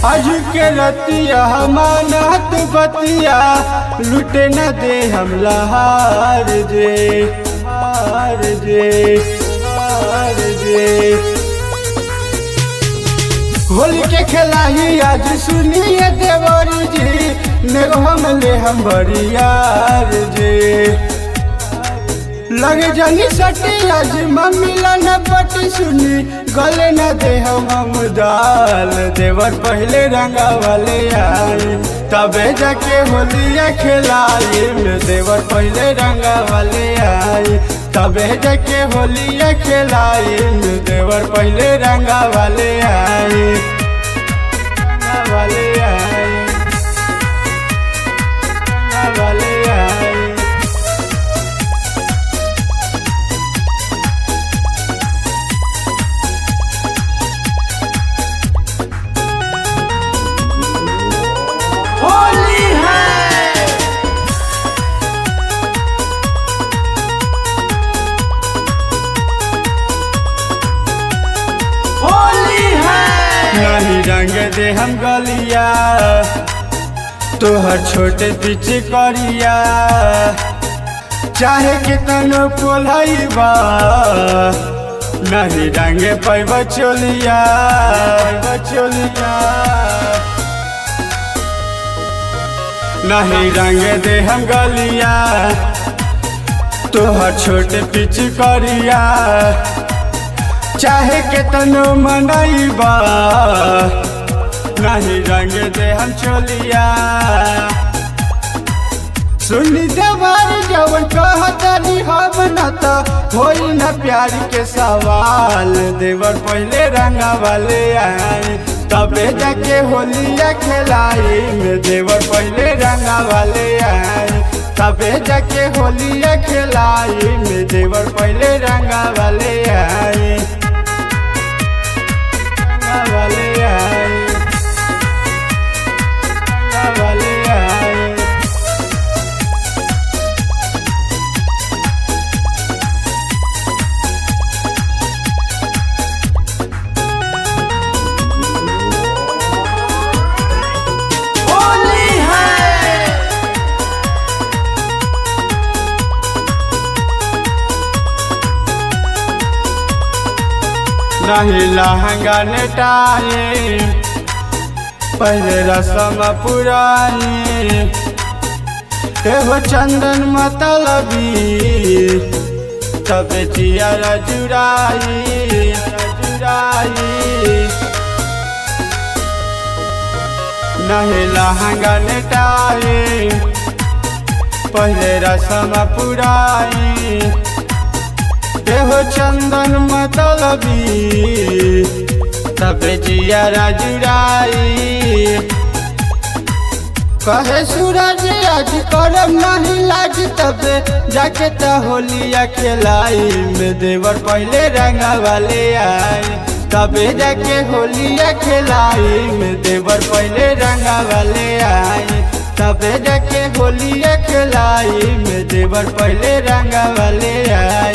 आज के रतिया मानत बतिया लुटे न दे हम लहार जे हार जे हार जे। होली के खिलाही आज सुनिए देवरी जी नेगो हम ले हम बरियार जे। लगे जनी सटी आज मम्मी न पटी सुनी गले न दे हम दाल। देवर पहले रंगा वाले आई तबे जाके होलिया खिलाई में। देवर पहले रंगा वाले आई तबे जाके होलिया खिलाई में। देवर पहले रंगा वाले आई रंगा वाले आई रंगा वाले आई। नहीं रंग दे हम गलिया तोहर छोटे पीछे करिया चाहे कितनो पोलैबा नहीं रंग पैब चोलिया चोलिया। नहीं रंग दे हम गलिया तोहर छोटे पीछे करिया चाहे कितनो मनैबा नहीं रंग दे हम चोलिया। सुनी देवर जवन कहतनी हम न त होई न प्यार के सवाल। देवर पहले रंगा वाले आई तबे जाके होलिया खिलाई में। देवर पहले रंगा वाले आई तबे जाके होलिया खिलाई में। देवर पहले रंगा वाले आई वाले आई वाले आई। होली है नहीं लहंगा नेटाई पहले रसम पुरानी। एगो चंदन मतलबी तबे जिया जुराई जुराई। नहीं लहंगा नेटाई पहले रसम पुराई। एहो चंदन मतलबी तबे जिया जुराई। कहे सूरज आज करम नहीं लाज तबे जाके त होलिया खिलाई में। देवर पहले रंगा वाले आई तबे जाके होलिया खिलाई में। देवर पहले रंगा वाले आई तबे जाके होलिया खिलाई में। देवर पहले रंगा वाले आई।